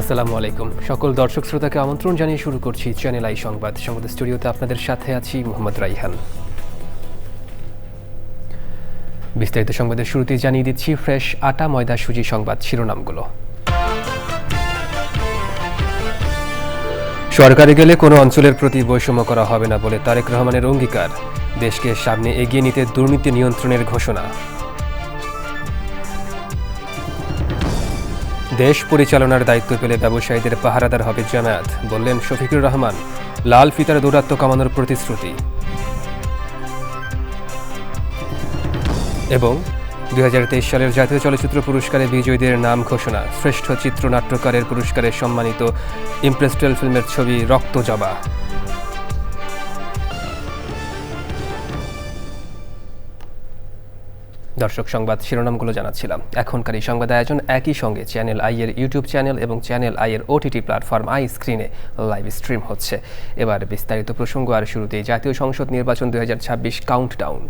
আসসালামু আলাইকুম সকল দর্শক শ্রোতাকে আমন্ত্রণ জানিয়ে শুরু করছি চ্যানেল আই সংবাদ স্টুডিওতে আপনাদের সাথে আছি মোহাম্মদ রাইহান। বিস্তারিত সংবাদের শুরুতেই জানিয়ে দিচ্ছি ফ্রেশ আটা ময়দা সুজি সংবাদ শিরোনামগুলো। সরকারে গেলে কোনো অঞ্চলের প্রতি বৈষম্য করা হবে না বলে তারেক রহমানের অঙ্গীকার। দেশকে সামনে এগিয়ে নিতে দুর্নীতি নিয়ন্ত্রণের ঘোষণা। দেশ পরিচালনার দায়িত্ব পেলে ব্যবসায়ীদের পাহারাদার হবে জামায়াত, বললেন শফিকুর রহমান। লাল ফিতার দৌরাত্ম্য কমানোর প্রতিশ্রুতি। এবং 2023 সালের জাতীয় চলচ্চিত্র পুরস্কারে বিজয়ীদের নাম ঘোষণা। শ্রেষ্ঠ চিত্রনাট্যকারের পুরস্কারে সম্মানিত ইমপ্রেস্টেল ফিল্মের ছবি রক্তজবা। দর্শক, সংবাদ শিরোনামগুলো জানাচ্ছিলাম। এখনকার এই সংবাদ আয়োজন একই সঙ্গে চ্যানেল আই এর ইউটিউব চ্যানেল এবং চ্যানেল আই এর ওটিটি প্ল্যাটফর্ম আই স্ক্রিনে লাইভ স্ট্রিম হচ্ছে। এবার বিস্তারিত প্রসঙ্গ, আর শুরুতেই জাতীয় সংসদ নির্বাচন 2026 countdown.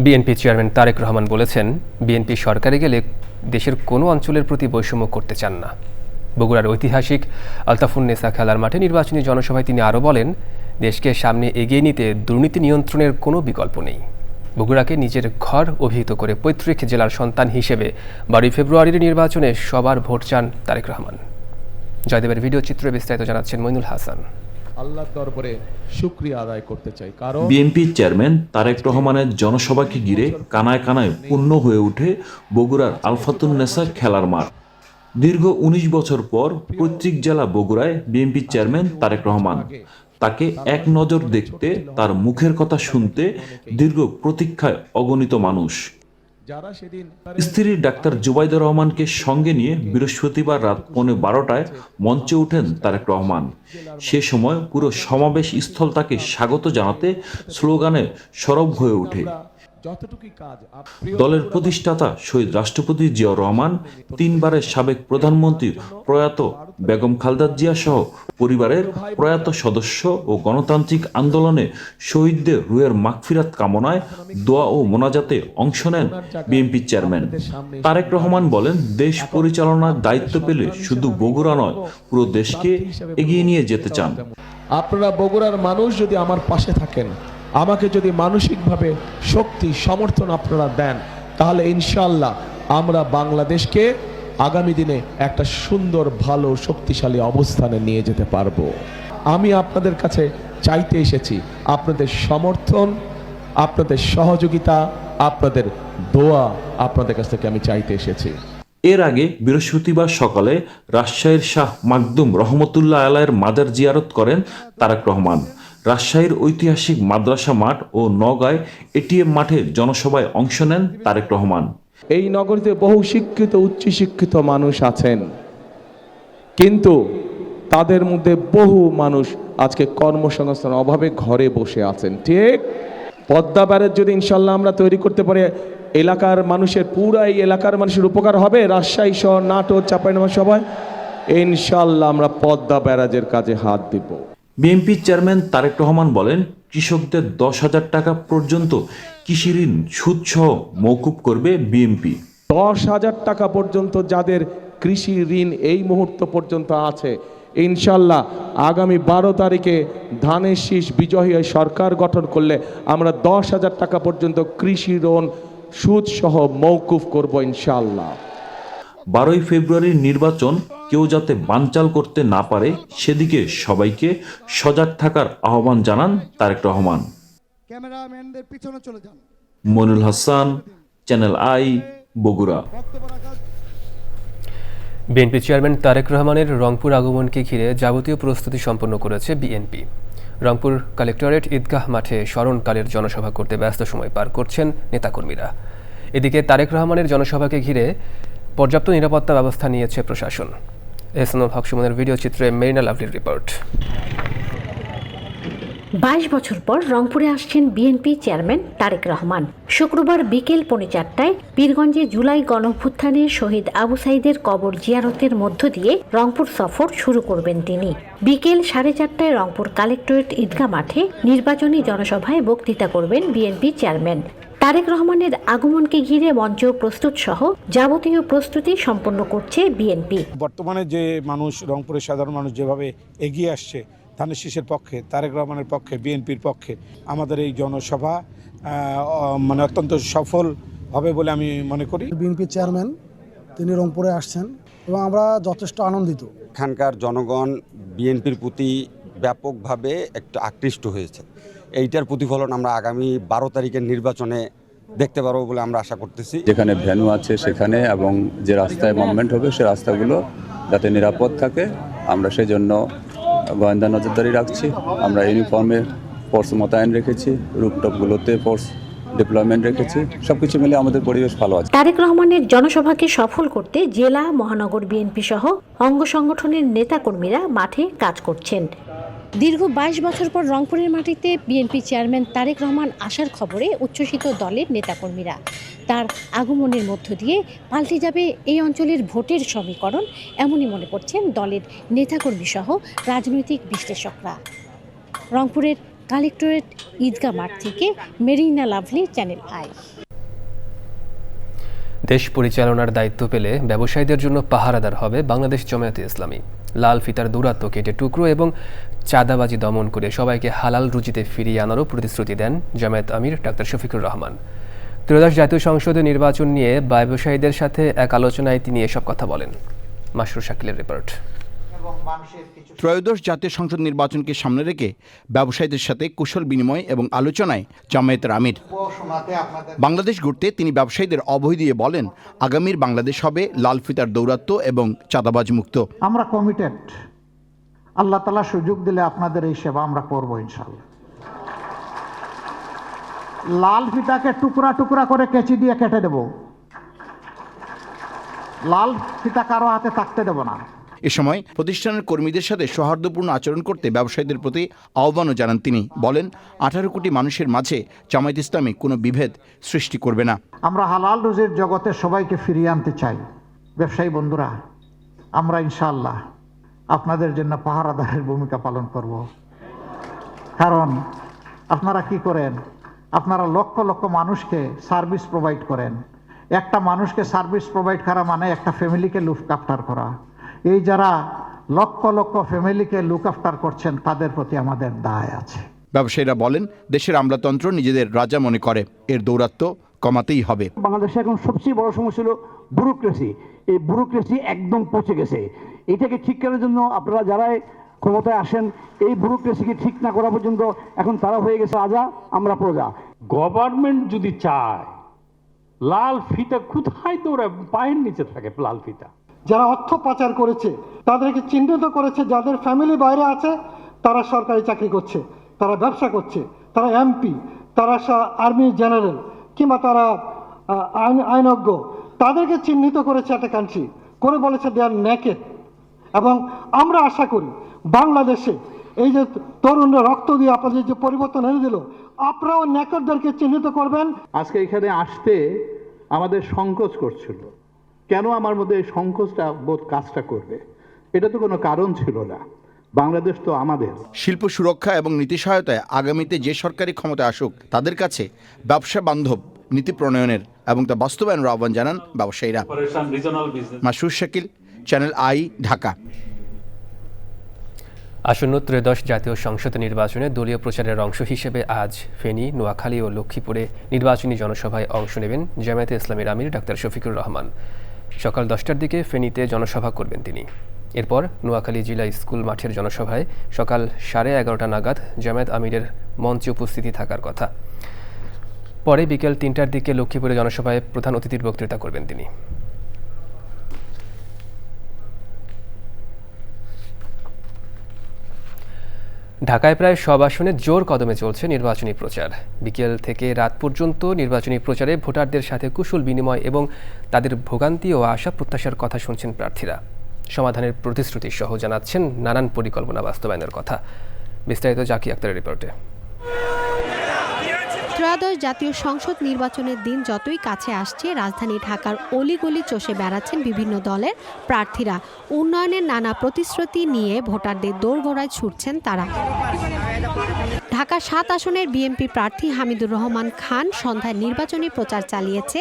BNP chairman Tarique Rahman বলেছেন, বিএনপি সরকারে গেলে দেশের কোনো অঞ্চলের প্রতি বৈষম্য করতে চান না। বগুড়ার ঐতিহাসিক আলতাফুন্নেসা খেলার মাঠে নির্বাচনী জনসভায় তিনি আরও বলেন, দেশকে সামনে এগিয়ে নিতে দুর্নীতি নিয়ন্ত্রণের কোনো বিকল্প নেই। বগুড়াকে নিজের ঘর অভিহিত করে পৈতৃক জেলার সন্তান হিসেবে 12 ফেব্রুয়ারির নির্বাচনে সবার ভোট চান তারেক রহমান। জয়দেবের ভিডিও চিত্রে বিস্তারিত জানাচ্ছেন মইনুল হাসান। আল্লাহর দরবারে শুকরিয়া আদায় করতে চাই, কারণ বিএনপি চেয়ারম্যান তারেক রহমানের জনসভাকে ঘিরে কানায় কানায় পূর্ণ হয়ে ওঠে বগুড়ার আলফাতুন্নেসা খেলার মাঠ। দীর্ঘ 19 বছর পর পৈতৃক জেলা বগুড়ায় বিএনপি চেয়ারম্যান তারেক রহমান। তাকে এক নজর দেখতে, তার মুখের কথা শুনতে দীর্ঘ প্রতীক্ষায় অগণিত মানুষ। স্ত্রী ডাক্তার জুবাইদা রহমানকে সঙ্গে নিয়ে বৃহস্পতিবার রাত 12:15টায় মঞ্চে ওঠেন তারেক রহমান। সে সময় পুরো সমাবেশ স্থল তাকে স্বাগত জানাতে স্লোগানে সরব হয়ে ওঠে। দলের প্রতিষ্ঠাতা শহীদ রাষ্ট্রপতি জিয়াউর রহমান, 3 বারের সাবেক প্রধানমন্ত্রী প্রয়াত বেগম খালেদা জিয়া সহ পরিবারের প্রয়াত সদস্য ও গণতান্ত্রিক আন্দোলনে শহীদদের রুহের মাগফিরাত কামনায় দোয়া ও মোনাজাতে অংশ নেন বিএনপি চেয়ারম্যান। তারেক রহমান বলেন, দেশ পরিচালনার দায়িত্ব পেলে শুধু বগুড়া নয়, পুরো দেশকে এগিয়ে নিয়ে যেতে চান। আপনারা বগুড়ার মানুষ যদি আমার পাশে থাকেন, আমাকে যদি মানসিকভাবে শক্তি সমর্থন আপনারা দেন, তাহলে ইনশাআল্লাহ আমরা বাংলাদেশকে আগামী দিনে একটা সুন্দর, ভালো, শক্তিশালী অবস্থানে নিয়ে যেতে পারবো। আমি আপনাদের কাছে চাইতে এসেছি আপনাদের সমর্থন, আপনাদের সহযোগিতা, আপনাদের দোয়া আপনাদের কাছ থেকে আমি চাইতে এসেছি। এর আগে বৃহস্পতিবার সকালে রাজশাহীর শাহ মাকদুম রহমতুল্লাহ আলাইয়ের মাজার জিয়ারত করেন তারেক রহমান। রাজশাহীর ঐতিহাসিক মাদ্রাসা মাঠ ও নওগাঁয় এটিএম মাঠে জনসভায় অংশ নেন তারেক রহমান। এই নগরীতে বহু শিক্ষিত, উচ্চশিক্ষিত মানুষ আছেন, কিন্তু তাদের মধ্যে বহু মানুষ আজকে কর্মসংস্থানের অভাবে ঘরে বসে আছেন। ঠিক পদ্মা ব্যারেজ যদি ইনশাল্লাহ আমরা তৈরি করতে পারি, এলাকার মানুষের, পুরো এই এলাকার মানুষের উপকার হবে। রাজশাহী শহর, নাটোর, চাঁপাইনবাবগঞ্জ সবাই ইনশাল্লাহ আমরা পদ্মা ব্যারাজের কাজে হাত দিব। বিএনপি চেয়ারম্যান তারেক রহমান বলেন, কৃষকদের 10,000 টাকা পর্যন্ত কৃষি ঋণ সুদসহ মওকুফ করবে বিএনপি। 10,000 টাকা পর্যন্ত যাদের কৃষি ঋণ এই মুহূর্ত পর্যন্ত আছে, ইনশাল্লাহ আগামী 12 তারিখে ধানের শীষ বিজয়ী সরকার গঠন করলে আমরা 10,000 টাকা পর্যন্ত কৃষি ঋণ সুদসহ মওকুফ করব ইনশাল্লাহ। 12 ফেব্রুয়ারির নির্বাচন কেউ যাতে বানচাল করতে না পারে, সেদিকে সবাইকে সজাগ থাকার আহ্বান জানান তারেক রহমান। ক্যামেরাম্যানদের পিছনে চলে যান। Mainul Hasan, Channel I, Bogura. BNP chairman Tarique রহমানের রংপুর আগমনকে ঘিরে যাবতীয় প্রস্তুতি সম্পন্ন করেছে বিএনপি। রংপুর কালেক্টরেট ঈদগাহ মাঠে স্মরণকালের জনসভা করতে ব্যস্ত সময় পার করছেন নেতাকর্মীরা। এদিকে তারেক রহমানের জনসভাকে ঘিরে পর্যাপ্ত নিরাপত্তা ব্যবস্থা নিয়েছে প্রশাসন। এহসানুল হক সুমনের ভিডিও চিত্রে মেরিনা লাভলির রিপোর্ট। 22 বছর পর রংপুরে আসছেন বিএনপি চেয়ারম্যান তারেক রহমান। শুক্রবার বিকেল 4:30টায় পীরগঞ্জে জুলাই গণঅভ্যুত্থানে শহীদ আবু সাইদের কবর জিয়ারতের মধ্য দিয়ে রংপুর সফর শুরু করবেন তিনি। বিকেল 4:30টায় রংপুর কালেক্টরেট ঈদগাহ মাঠে নির্বাচনী জনসভায় বক্তৃতা করবেন বিএনপি চেয়ারম্যান। তারেক রহমানের আগমনকে ঘিরে মঞ্চ প্রস্তুত সহ যাবতীয় প্রস্তুতি সম্পন্ন করছে বিএনপি। বর্তমানে যে মানুষ, রংপুরের সাধারণ মানুষ যেভাবে এগিয়ে আসছে ধানের শীষের পক্ষে, তারেক রহমানের পক্ষে, বিএনপির পক্ষে, আমাদের এই জনসভা অত্যন্ত সফল হবে বলে আমি মনে করি। বিএনপি চেয়ারম্যান তিনি রংপুরে আসছেন এবং আমরা যথেষ্ট আনন্দিত। এখানকার জনগণ বিএনপির প্রতি ব্যাপকভাবে একটু আকৃষ্ট হয়েছে। এইটার প্রতিফলন আমরা আগামী 12 তারিখের নির্বাচনে দেখতে পারবো বলে আমরা আশা করতেছি। যেখানে ভ্যানু আছে সেখানে এবং যে রাস্তায় মুভমেন্ট হবে সে রাস্তাগুলো যাতে নিরাপদ থাকে, আমরা সেই জন্য গোয়েন্দা নজরদারি রাখছি। আমরা ইউনিফর্মে ফোর্স মোতায়েন রেখেছি, রুফটপগুলোতে ফোর্স ডিপ্লয়মেন্ট রেখেছি। সবকিছু মিলে আমাদের পরিবেশ ভালো আছে। তারেক রহমানের জনসভাকে সফল করতে জেলা, মহানগর বিএনপি সহ অঙ্গ সংগঠনের নেতাকর্মীরা মাঠে কাজ করছেন। দীর্ঘ 22 বছর পর রংপুরের মাটিতে বিএনপি চেয়ারম্যান তারেক রহমান আসার খবরে উচ্ছ্বসিত দলের নেতাকর্মীরা। তার আগমনের মধ্য দিয়ে পাল্টে যাবে এই অঞ্চলের ভোটের সমীকরণ, এমনই মনে করছেন দলের নেতাকর্মী সহ রাজনৈতিক বিশ্লেষকরা। রংপুরের কালেক্টরেট ঈদগাহ মাঠ থেকে মেরিনা লাভলি, চ্যানেল আই। দেশ পরিচালনার দায়িত্ব পেলে ব্যবসায়ীদের জন্য পাহারাদার হবে বাংলাদেশ জামায়াতে ইসলামী। লাল ফিতার দৌরাত্ম্য কেটে টুকরো এবং চাঁদাবাজি দমন করে সবাইকে হালাল রুজিতে ফিরিয়ে আনারও প্রতিশ্রুতি দেন জামায়াত আমির ডাক্তার শফিকুর রহমান। ত্রয়োদশ জাতীয় সংসদে নির্বাচন নিয়ে ব্যবসায়ীদের সাথে এক আলোচনায় তিনি এসব কথা বলেন। মাসরুর শাকিলের রিপোর্ট। ত্রয়োদশ জাতীয় সংসদ নির্বাচনকে সামনে রেখে ব্যবসায়ীদের সাথে কুশল বিনিময় এবং আলোচনায় জামায়াতের আমির। বাংলাদেশ গড়তে তিনি ব্যবসায়ীদের অভয় দিয়ে বলেন, আগামীর বাংলাদেশ হবে লাল ফিতার দৌরাত্ম্য এবং চাঁদাবাজ মুক্ত। আমরা কমিটেড, আল্লাহ তাআলা সুযোগ দিলে আপনাদের এই সেবা আমরা করব ইনশাআল্লাহ। লাল ফিতাকে টুকরা টুকরা করে কেচি দিয়ে কেটে দেব, লাল ফিতা কারো হাতে থাকতে দেব না। এ সময় প্রতিষ্ঠানের কর্মীদের সাথে সৌহার্দ্যপূর্ণ আচরণ করতে ব্যবসায়ীদের প্রতি আহ্বানও জানান তিনি। বলেন, 18 কোটি মানুষের মাঝে জামায়াত ইসলামী কোনো বিভেদ সৃষ্টি করবে না। আমরা হালাল রুজির জগতে সবাইকে ফিরিয়ে আনতে চাই। ব্যবসায়ী বন্ধুরা, আমরা ইনশাআল্লাহ আপনাদের জন্য পাহারাদারের ভূমিকা পালন করব। কারণ আপনারা কি করেন? আপনারা লক্ষ লক্ষ মানুষকে সার্ভিস প্রোভাইড করেন। একটা মানুষকে সার্ভিস প্রোভাইড করা মানে একটা ফ্যামিলিকে লুক আফটার করা। এই যারা লক্ষ লক্ষ ফ্যামিলিকে লুক আফটার করছেন তাদের প্রতি আমাদের দায় আছে। ব্যবসায়ীরা বলেন, দেশের আমলাতন্ত্র নিজেদের রাজা মনে করে, এর দৌরাত্ম্য কমাতেই হবে। বাংলাদেশে এখন সবচেয়ে বড় সমস্যা হলো ব্যুরোক্রেসি। এই ব্যুরোক্রেসি একদম পচে গেছে। এটাকে ঠিক করার জন্য আপনারা যারাই ক্ষমতায় আসেন, এই ব্যুরোক্রেসিকে ঠিক না করা পর্যন্ত এখন তারা হয়ে গেছে রাজা, আমরা প্রজা। গভর্নমেন্ট যদি চায়, লাল ফিতা কোথায় তো ওরা পায়ের নিচে থাকে। লাল ফিতা যারা অর্থ পাচার করেছে তাদেরকে চিহ্নিত করেছে, যাদের ফ্যামিলি বাইরে আছে তারা সরকারি চাকরি করছে, তারা ব্যবসা করছে, তারা এমপি, তারা আর্মি জেনারেল কিংবা তারা আইনজ্ঞ, তাদেরকে চিহ্নিত করেছে একটা কান্ট্রি করে বলেছে দে আর নেকেড। এবং আমরা আশা করি বাংলাদেশে এই যে তরুণরা রক্ত দিয়ে আপনাদের যে পরিবর্তন এনে দিল, আপনারাও নেকেডদেরকে চিহ্নিত করবেন। আজকে এখানে আসতে আমাদের সংকোচ করছিল। কেন আমার মধ্যে এই সংকোচটা বোধ কাজটা করবে? এটা তো কোনো কারণ ছিল না। বাংলাদেশ তো আমাদের। শিল্প সুরক্ষা এবং নীতি সহায়তায় আগামীতে যে সরকারি ক্ষমতায় আসুক তাদের কাছে ব্যবসা বান্ধব নীতি প্রণয়নের এবং তা বাস্তবায়নের আহ্বান জানান ব্যবসায়ীরা। Masrur Shakil, channel I, Dhaka. আসন্ন ত্রয়োদশ জাতীয় সংসদ নির্বাচনে দলীয় প্রচারের অংশ হিসেবে আজ ফেনী, নোয়াখালী ও লক্ষ্মীপুরে নির্বাচনী জনসভায় অংশ নেবেন জামায়াতে ইসলামীর আমির ডাক্তার শফিকুর রহমান। সকাল 10টার দিকে ফেনীতে জনসভা করবেন তিনি। এরপর নোয়াখালী জেলা স্কুল মাঠের জনসভায় সকাল 11:30 নাগাদ জামায়াত আমিরের মঞ্চে উপস্থিতি থাকার কথা। পরে বিকেল 3টার দিকে লক্ষ্মীপুরে জনসভায় প্রধান অতিথির বক্তৃতা করবেন তিনি। ঢাকায় প্রায় সব আসনে জোর কদমে চলছে নির্বাচনী প্রচার। বিকেল থেকে রাত পর্যন্ত নির্বাচনী প্রচারে ভোটারদের সাথে কুশল বিনিময় এবং তাদের ভোগান্তি ও আশা প্রত্যাশার কথা শুনছেন প্রার্থীরা। সমাধানের প্রতিশ্রুতি সহ জানাচ্ছেন নানান পরিকল্পনা বাস্তবায়নের কথা। বিস্তারিত জাকি আক্তারের রিপোর্টে। ত্রয়োদশ জাতীয় সংসদ নির্বাচনের দিন যতই কাছে আসছে, রাজধানী ঢাকার অলিগলি চষে বেড়াচ্ছেন বিভিন্ন দলের প্রার্থীরা। উন্নয়নের নানা প্রতিশ্রুতি নিয়ে ভোটারদের দোরগোড়ায় ছুটছেন তারা। ঢাকা ৭ আসনের বিএনপি প্রার্থী হামিদুর রহমান খান সন্ধ্যায় নির্বাচনী প্রচার চালিয়েছে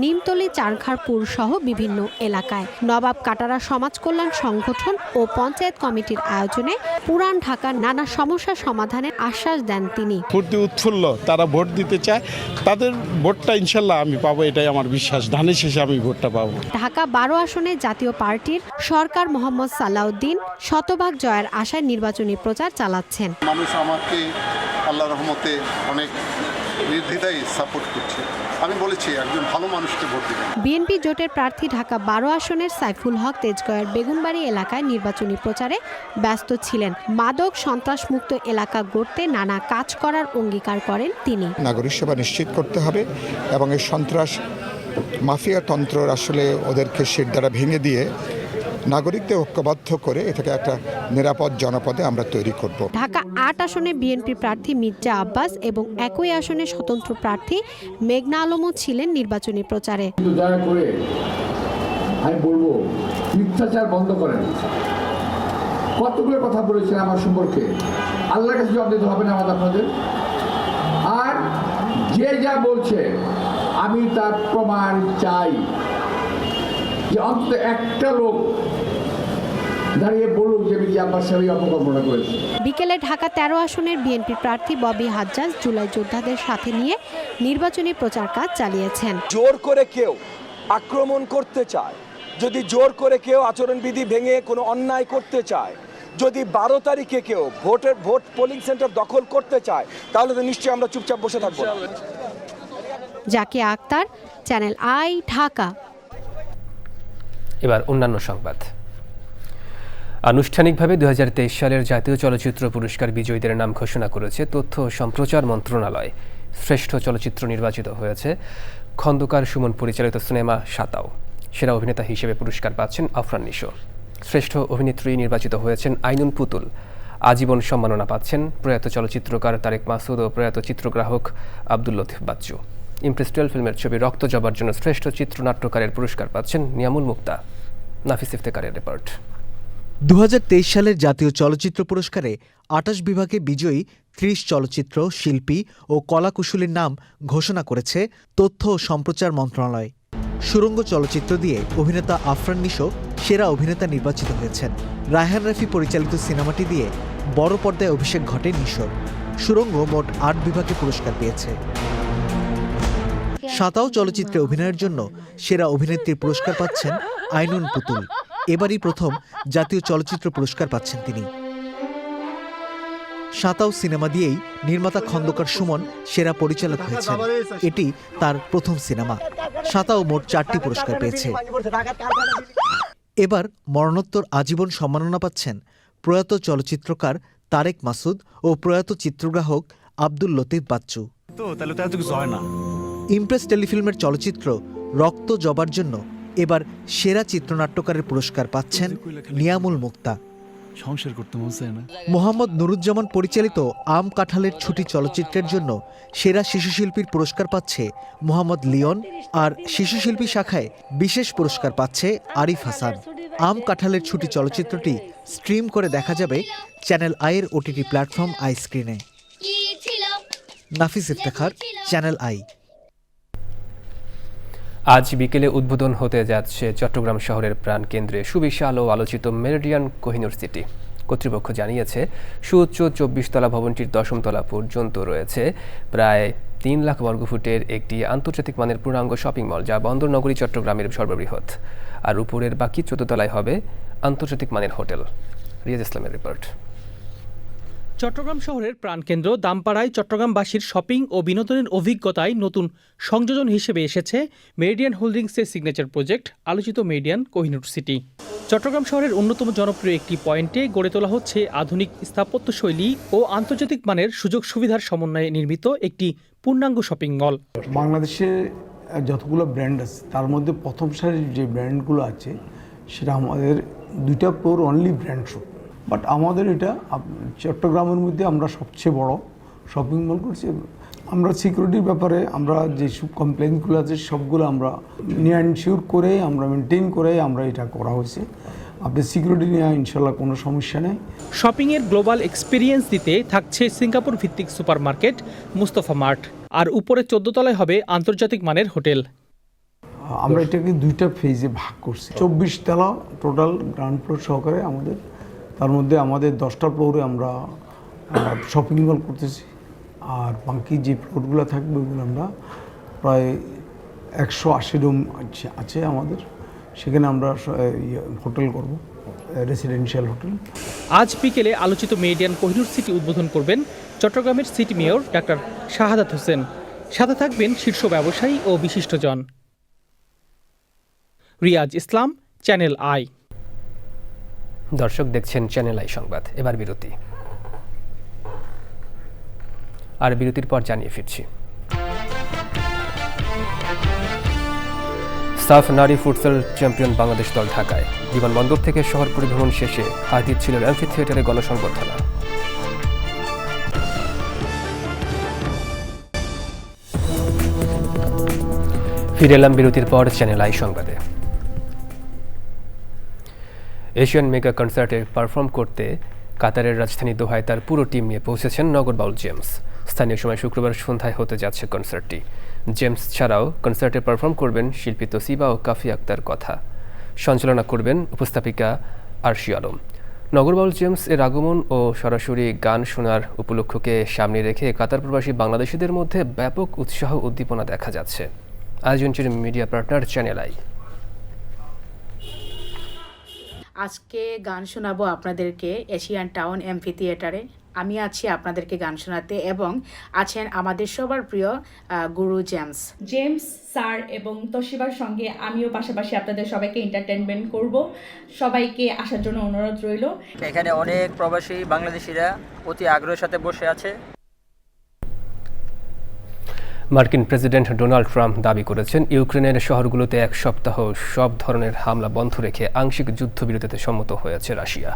নিমতলী, চারঘাটপুর সহ বিভিন্ন এলাকায়। নবাব কাটারা সমাজ কল্যাণ সংগঠন ও পঞ্চায়েত কমিটির আয়োজনে পুরান ঢাকার নানা সমস্যা সমাধানের আশ্বাস দেন তিনি। ফুর্তি উৎফুল্ল, তারা ভোট দিতে চায়, তাদের ভোটটা ইনশাল্লাহ আমি পাবো, এটাই আমার বিশ্বাস। ধানের শেষে আমি ভোটটা পাবো। ঢাকা ১২ আসনে জাতীয় পার্টির সরকার মোহাম্মদ সালাউদ্দিন শতভাগ জয়ের আশায় নির্বাচনী প্রচার চালাচ্ছেন। মানুষ আমাকে আল্লাহর রহমতে অনেক নির্দ্বিধায় সাপোর্ট করছে। আমি বলেছি একজন ভালো মানুষকে ভোট দিবেন। বিএনপি জোটের প্রার্থী ঢাকা ১২ আসনের সাইফুল হক তেজগাঁওয়ের বেগুনবাড়ি এলাকায় নির্বাচনী প্রচারে ব্যস্ত ছিলেন। মাদক সন্ত্রাসমুক্ত এলাকা গড়তে নানা কাজ করার অঙ্গীকার করেন তিনি। নাগরিক সেবা নিশ্চিত করতে হবে এবং এই সন্ত্রাস মাফিয়া তন্ত্র আসলে ওদেরকে শির দ্বারা ভেঙে দিয়ে নাগরিকদের ঐক্যবদ্ধ করে এটাকে একটা নিরাপদ জনপদে আমরা তৈরি করব। ঢাকা ৮ আসনে বিএনপি প্রার্থী মির্জা আব্বাস এবং একই আসনে স্বতন্ত্র প্রার্থী মেঘনা আলমও ছিলেন নির্বাচনী প্রচারে। দয়া করে আমি বলবো, মিথ্যাচার বন্ধ করেন। কতগুলো কথা বলেছেন আমার সম্পর্কে, আল্লাহর কাছে জবাব দিতে হবে না আমাদের আপনাদের। আর যে যা বলছে আমি তার প্রমাণ চাই, যে অন্তত একটা লোক দাঁড়িয়ে বলুক যে মির্জা আব্বাস সাহেব অপকল্পনা করেছে। বিকেলে ঢাকা ১৩ আসনের বিএনপি প্রার্থী ববি হাজ্জাজ জুলাই যোদ্ধাদের সাথে নিয়ে নির্বাচনী প্রচার কাজ চালিয়েছেন। জোর করে কেউ আক্রমণ করতে চায়, যদি জোর করে কেউ আচরণবিধি ভেঙে কোনো অন্যায় করতে চায়, যদি ১২ তারিখে কেউ ভোট পোলিং সেন্টার দখল করতে চায়, তাহলে তো নিশ্চয়ই আমরা চুপচাপ বসে থাকবো। Zakia Akter, Channel I, Dhaka. এবার অন্যান্য সংবাদ। আনুষ্ঠানিকভাবে ২০২৩ সালের জাতীয় চলচ্চিত্র পুরস্কার বিজয়ীদের নাম ঘোষণা করেছে তথ্য ও সম্প্রচার মন্ত্রণালয়। শ্রেষ্ঠ চলচ্চিত্র নির্বাচিত হয়েছে খন্দকার সুমন পরিচালিত সিনেমা সাতাও। সেরা অভিনেতা হিসেবে পুরস্কার পাচ্ছেন আফরান নিশো। শ্রেষ্ঠ অভিনেত্রী নির্বাচিত হয়েছেন আইনুন পুতুল। আজীবন সম্মাননা পাচ্ছেন প্রয়াত চলচ্চিত্রকার তারেক মাসুদ ও প্রয়াত চিত্রগ্রাহক আব্দুল লতিফ বাচ্চু। ইমপ্রেস 12 ফিল্মের ছবি রক্ত জবার জন্য শ্রেষ্ঠ চিত্রনাট্যকারের পুরস্কার পাচ্ছেন নিয়ামুল মুক্তা। নাফিস ইফতেখারের রিপোর্ট। ২০২৩ সালের জাতীয় চলচ্চিত্র পুরস্কারে ২৮ বিভাগে বিজয়ী ৩০ চলচ্চিত্র, শিল্পী ও কলাকুশলীর নাম ঘোষণা করেছে তথ্য ও সম্প্রচার মন্ত্রণালয়। সুরঙ্গ চলচ্চিত্র দিয়ে অভিনেতা আফরান নিশো সেরা অভিনেতা নির্বাচিত হয়েছেন। রায়হান রাফি পরিচালিত সিনেমাটি দিয়ে বড় পর্দায় অভিষেক ঘটে নিশোর। সুরঙ্গ মোট ৮ বিভাগে পুরস্কার পেয়েছে। সাতাও চলচ্চিত্রে অভিনয়ের জন্য সেরা অভিনেত্রীর পুরস্কার পাচ্ছেন আইনুন পুতুল। এবারই প্রথম জাতীয় চলচ্চিত্র পুরস্কার পাচ্ছেন তিনি। সাতাও সিনেমা দিয়েই নির্মাতা খন্দকার সুমন সেরা পরিচালক হয়েছেন। এটি তার প্রথম সিনেমা। সাতাও মোট ৪টি পুরস্কার পেয়েছে। এবার মরণোত্তর আজীবন সম্মাননা পাচ্ছেন প্রয়াত চলচ্চিত্রকার তারেক মাসুদ ও প্রয়াত চিত্রগ্রাহক আব্দুল লতিফ বাচ্চু। ইমপ্রেস টেলিফিল্মের চলচ্চিত্র রক্ত জবার জন্য এবার সেরা চিত্রনাট্যকারের পুরস্কার পাচ্ছেন নিয়ামুল মুক্তা। মোহাম্মদ নুরুজ্জামান পরিচালিত আম কাঁঠালের ছুটি চলচ্চিত্রের জন্য সেরা শিশুশিল্পীর পুরস্কার পাচ্ছে মোহাম্মদ লিওন, আর শিশুশিল্পী শাখায় বিশেষ পুরস্কার পাচ্ছে আরিফ হাসান। আম কাঁঠালের ছুটি চলচ্চিত্রটি স্ট্রিম করে দেখা যাবে চ্যানেল আইয়ের ওটিটি প্ল্যাটফর্ম আই স্ক্রিনে। নাফিস ইফতেখার, চ্যানেল আই। আজ বিকেলে উদ্বোধন হতে যাচ্ছে চট্টগ্রাম শহরের প্রাণকেন্দ্রে সুবিশাল ও আলোচিত মেরিডিয়ান কোহিনুর সিটি। কর্তৃপক্ষ জানিয়েছে সুউচ্চ ২৪ তলা ভবনটির ১০ম তলা পর্যন্ত রয়েছে প্রায় ৩ লাখ বর্গফুটের একটি আন্তর্জাতিক মানের পূর্ণাঙ্গ শপিং মল, যা বন্দর নগরী চট্টগ্রামের সর্ববৃহৎ। আর উপরের বাকি ১৪ তলায় হবে আন্তর্জাতিক মানের হোটেল। রিয়াজ ইসলামের রিপোর্ট। চট্টগ্রাম শহরের প্রাণকেন্দ্র দামপাড়ায় চট্টগ্রামবাসীর শপিং ও বিনোদনের অভিজ্ঞতায় নতুন সংযোজন হিসেবে এসেছে মেরিডিয়ান হোল্ডিংসের সিগনেচার প্রজেক্ট আলোচিত মেরিডিয়ান কোহিনুর সিটি। চট্টগ্রাম শহরের অন্যতম জনপ্রিয় একটি পয়েন্টে গড়ে তোলা হচ্ছে আধুনিক স্থাপত্যশৈলী ও আন্তর্জাতিক মানের সুযোগ সুবিধার সমন্বয়ে নির্মিত একটি পূর্ণাঙ্গ শপিং মল। বাংলাদেশে যতগুলো ব্র্যান্ড আছে তার মধ্যে প্রথম সারির যে ব্র্যান্ডগুলো আছে সেটা আমাদের 2টা floor only brand shop. But আমাদের এটা চট্টগ্রামের মধ্যে আমরা সবচেয়ে বড় শপিং মল করছি। আমরা সিকিউরিটির ব্যাপারে আমরা যেসব কমপ্লেনগুলো আছে সবগুলো আমরা এনশিওর করে আমরা মেনটেন করে আমরা এটা করা হয়েছে। আপনার সিকিউরিটি নিয়ে ইনশাল্লাহ কোনো সমস্যা নেই। শপিংয়ের গ্লোবাল এক্সপিরিয়েন্স দিতে থাকছে সিঙ্গাপুর ভিত্তিক সুপারমার্কেট মুস্তফা মার্ট, আর উপরে 14 তলায় হবে আন্তর্জাতিক মানের হোটেল। আমরা এটাকে 2টা ফেজে ভাগ করছি। 24 তলা টোটাল গ্রাউন্ড ফ্লোর সহকারে আমাদের, তার মধ্যে আমাদের 10টা ফ্লোরে আমরা শপিং মল করতেছি, আর বাকি যে ফ্লোরগুলো থাকবে ওগুলো আমরা প্রায় 180 রুম আছে আমাদের, সেখানে আমরা হোটেল করব, রেসিডেন্সিয়াল হোটেল। আজ বিকেলে আলোচিত মেরিডিয়ান কোহিনুর সিটি উদ্বোধন করবেন চট্টগ্রামের city mayor doctor Shahadat Hossain. সাথে থাকবেন শীর্ষ ব্যবসায়ী ও বিশিষ্টজন। রিয়াজ ইসলাম, চ্যানেল আই। দর্শক দেখছেন চ্যানেল আই সংবাদ। এবার বিরতি, আর বিরতির পর জানিয়ে ফিরছি। সাফ নারী ফুটসাল চ্যাম্পিয়ন বাংলাদেশ দল ঢাকায়। বিমানবন্দর থেকে শহর পরিভ্রমণ শেষে হাজির ছিল অ্যাম্ফি থিয়েটারে গণসংবর্ধনা। ফিরে এলাম বিরতির পর চ্যানেল আই সংবাদে। এশিয়ান মেগা কনসার্টে পারফর্ম করতে কাতারের রাজধানী দোহায় তার পুরো টিম নিয়ে পৌঁছেছেন নগরবাউল জেমস। স্থানীয় সময় শুক্রবার সন্ধ্যায় হতে যাচ্ছে কনসার্টটি। জেমস ছাড়াও কনসার্টে পারফর্ম করবেন শিল্পী তসিবা ও কাফি আক্তার কথা। সঞ্চালনা করবেন উপস্থাপিকা আরশি আলম। নগরবাউল জেমস এর আগমন ও সরাসরি গান শোনার উপলক্ষকে সামনে রেখে কাতার প্রবাসী বাংলাদেশিদের মধ্যে ব্যাপক উৎসাহ উদ্দীপনা দেখা যাচ্ছে। আয়োজনটির মিডিয়া পার্টনার চ্যানেল আই। আজকে গান শোনাবো আপনাদেরকে এশিয়ান টাউন এমফি থিয়েটারে। আমি আছি আপনাদেরকে গান শোনাতে, এবং আছেন আমাদের সবার প্রিয় গুরু জেমস স্যার এবং তোশিবার সঙ্গে আমিও পাশাপাশি আপনাদের সবাইকে এন্টারটেনমেন্ট করব। সবাইকে আসার জন্য অনুরোধ রইল। এখানে অনেক প্রবাসী বাংলাদেশিরা অতি আগ্রহের সাথে বসে আছে। মার্কিন প্রেসিডেন্ট ডোনাল্ড ট্রাম্প দাবি করেছেন ইউক্রেনের শহরগুলোতে 1 সপ্তাহ সব ধরনের হামলা বন্ধ রেখে আংশিক যুদ্ধবিরতিতে সম্মত হয়েছে রাশিয়া।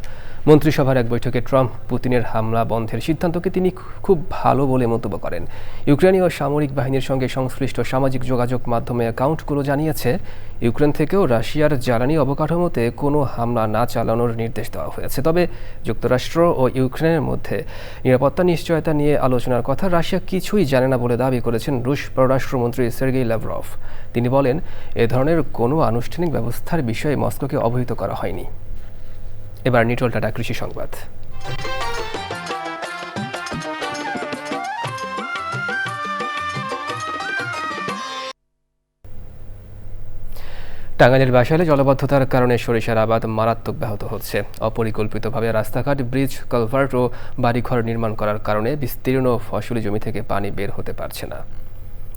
মন্ত্রিসভার এক বৈঠকে ট্রাম্প পুতিনের হামলা বন্ধের সিদ্ধান্তকে তিনি খুব ভালো বলে মন্তব্য করেন। ইউক্রেনীয় সামরিক বাহিনীর সঙ্গে সংশ্লিষ্ট সামাজিক যোগাযোগ মাধ্যমে অ্যাকাউন্টগুলো জানিয়েছে ইউক্রেন থেকেও রাশিয়ার জ্বালানি অবকাঠামোতে কোনো হামলা না চালানোর নির্দেশ দেওয়া হয়েছে। তবে যুক্তরাষ্ট্র ও ইউক্রেনের মধ্যে নিরাপত্তা নিশ্চয়তা নিয়ে আলোচনার কথা রাশিয়া কিছুই জানে না বলে দাবি করেছেন রুশ পররাষ্ট্রমন্ত্রী সের্গেই লাভরভ। তিনি বলেন, এ ধরনের কোনো আনুষ্ঠানিক ব্যবস্থার বিষয়ে মস্কোকে অবহিত করা হয়নি। এবার নিটল টাটা কৃষি সংবাদ। টাঙ্গাইলের বাসাইলে জলাবদ্ধতার কারণে সরিষার আবাদ মারাত্মক ব্যাহত হচ্ছে। অপরিকল্পিতভাবে রাস্তাঘাট, ব্রিজ, কালভার্ট ও বাড়িঘর নির্মাণ করার কারণে বিস্তীর্ণ ফসলি জমি থেকে পানি বের হতে পারছে না।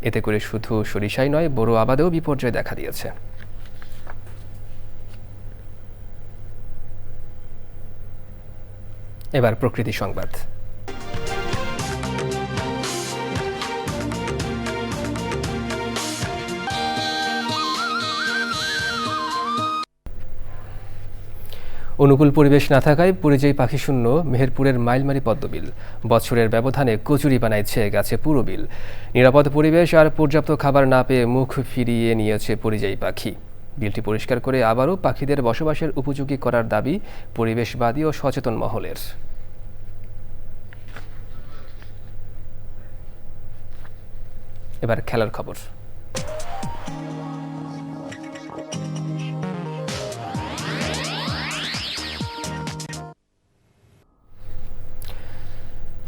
এতে করে শুধু সরিষাই নয়, বড় আবাদেও বিপর্যয় দেখা দিয়েছে। এবার প্রকৃতি সংবাদ। অনুকূল পরিবেশ না থাকায় পরিযায়ী পাখি শূন্য মেহেরপুরের মাইলমারি পদ্মবিল। বছরের ব্যবধানে কচুরিপানায় ছেয়ে গেছে পুরো বিল। নিরাপদ পরিবেশ আর পর্যাপ্ত খাবার না পেয়ে মুখ ফিরিয়ে নিয়েছে পরিযায়ী পাখি। বিলটি পরিষ্কার করে আবারও পাখিদের বসবাসের উপযোগী করার দাবি পরিবেশবাদী ও সচেতন মহলের। এবার খেলার খবর।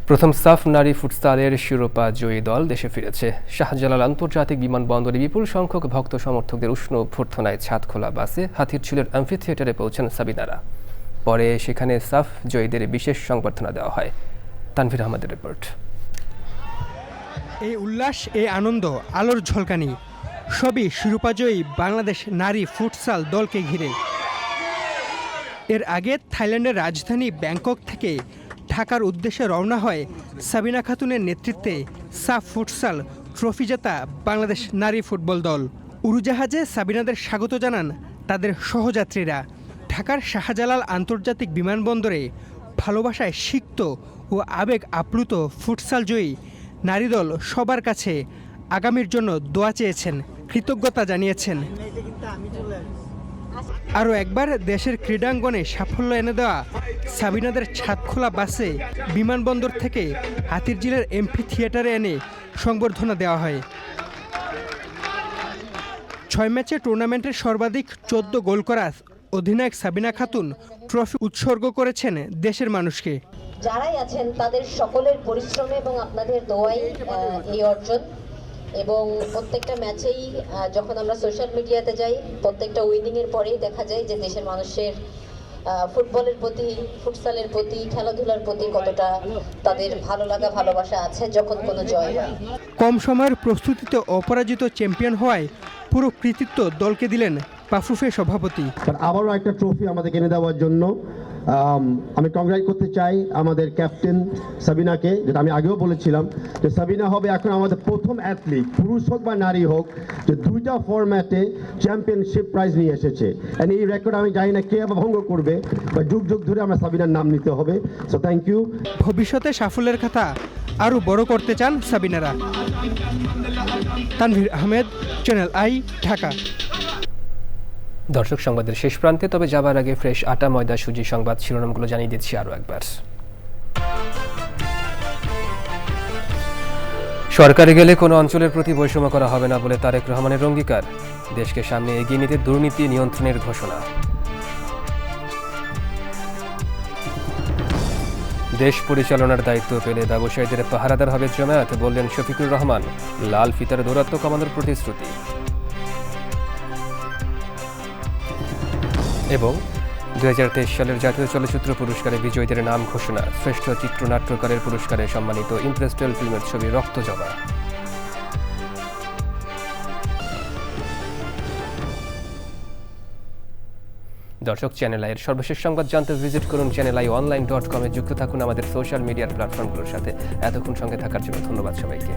প্রথম সাফ নারী ফুটসালের শিরোপা জয়ী দল দেশে ফিরেছে। শাহজালাল আন্তর্জাতিক বিমানবন্দরে বিপুল সংখ্যক ভক্ত সমর্থকদের উষ্ণ অভ্যর্থনায় ছাদখোলা বাসে হাতিরঝিলের অ্যাম্ফি থিয়েটারে পৌঁছান সাবিনারা। পরে সেখানে সাফ জয়ীদের বিশেষ সংবর্ধনা দেওয়া হয়। তানভীর আহমেদের রিপোর্ট। এই উল্লাস, এই আনন্দ, আলোর ঝলকানি সবই শিরোপাজয়ী বাংলাদেশ নারী ফুটসাল দলকে ঘিরে। এর আগে থাইল্যান্ডের রাজধানী ব্যাংকক থেকে ঢাকার উদ্দেশ্যে রওনা হয় সাবিনা খাতুনের নেতৃত্বে সাফ ফুটসাল ট্রফি জেতা বাংলাদেশ নারী ফুটবল দল। উড়োজাহাজে সাবিনাদের স্বাগত জানান তাদের সহযাত্রীরা। ঢাকার শাহজালাল আন্তর্জাতিক বিমানবন্দরে ভালোবাসায় সিক্ত ও আবেগ আপ্লুত ফুটসাল জয়ী নারী দল সবার কাছে আগামীর জন্য দোয়া চেয়েছেন, কৃতজ্ঞতা জানিয়েছেন। আরও একবার দেশের ক্রীড়াঙ্গনে সাফল্য এনে দেওয়া সাবিনাদের ছাদখোলা বাসে বিমানবন্দর থেকে হাতিরঝিলের এমফি থিয়েটারে এনে সংবর্ধনা দেওয়া হয়। 6 ম্যাচে টুর্নামেন্টের সর্বাধিক 14 গোল করা অধিনায়ক সাবিনা খাতুন ট্রফি উৎসর্গ করেছেন দেশের মানুষকে। যারাই আছেন তাদের সকলের পরিশ্রমে এবং আপনাদের দোয়াই এই অর্জন। এবং প্রত্যেকটা ম্যাচেই যখন আমরা সোশ্যাল মিডিয়াতে যাই, প্রত্যেকটা উইনিংয়ের পরেই দেখা যায় যে দেশের মানুষের ফুটবলের প্রতি, ফুটসালের প্রতি, খেলাধুলার প্রতি কতটা তাদের ভালো লাগা, ভালোবাসা আছে যখন কোনো জয় হয়। কম সময়ের প্রস্তুতিতে অপরাজিত চ্যাম্পিয়ন হওয়ায় পুরো কৃতিত্ব দলকে দিলেন পাফুফে সভাপতি। আবারও একটা ট্রফি আমাদের কিনে দেওয়ার জন্য আমি কংগ্রেট করতে চাই আমাদের ক্যাপ্টেন সাবিনাকে, যেটা আমি আগেও বলেছিলাম যে সাবিনা হবে এখন আমাদের প্রথম অ্যাথলিট, পুরুষ হোক বা নারী হোক, যে 2টা ফরম্যাটে চ্যাম্পিয়নশিপ প্রাইজ নিয়ে এসেছে। এন্ড এই রেকর্ড আমি জানি না কে ভঙ্গ করবে, বা যুগ যুগ ধরে আমরা সাবিনার নাম নিতে হবে। So thank you. ভবিষ্যতে সাফল্যের কথা আরও বড় করতে চান সাবিনারা। তানভীর আহমেদ, চ্যানেল আই, ঢাকা। দর্শক, সংবাদের শেষ প্রান্তে, তবে যাবার আগে ফ্রেশ আটা ময়দা সুজি সংবাদ শিরোনামগুলো জানিয়ে দিচ্ছি আরও একবার। সরকারে গেলে কোনো অঞ্চলের প্রতি বৈষম্য করা হবে না বলে তারেক রহমানের অঙ্গীকার। দেশকে সামনে এগিয়ে নিতে দুর্নীতি নিয়ন্ত্রণের ঘোষণা। দেশ পরিচালনার দায়িত্ব পেলে ব্যবসায়ীদের পাহারাদার হবে জামায়াত, বললেন শফিকুর রহমান। লাল ফিতার দৌরাত্ম্য কমানোর প্রতিশ্রুতি। এবং 2023 সালের জাতীয় চলচ্চিত্র পুরস্কারে বিজয়ীদের নাম ঘোষণা। শ্রেষ্ঠ চিত্রনাট্যকারের পুরস্কারে সম্মানিত ইমপ্রেস 12 ফিল্মের ছবি রক্তজবা। দর্শক, চ্যানেল আইয়ের সর্বশেষ সংবাদ জানতে ভিজিট করুন channelionline.com-এ। যুক্ত থাকুন আমাদের সোশ্যাল মিডিয়ার প্ল্যাটফর্মগুলোর সাথে। এতক্ষণ সঙ্গে থাকার জন্য ধন্যবাদ সবাইকে।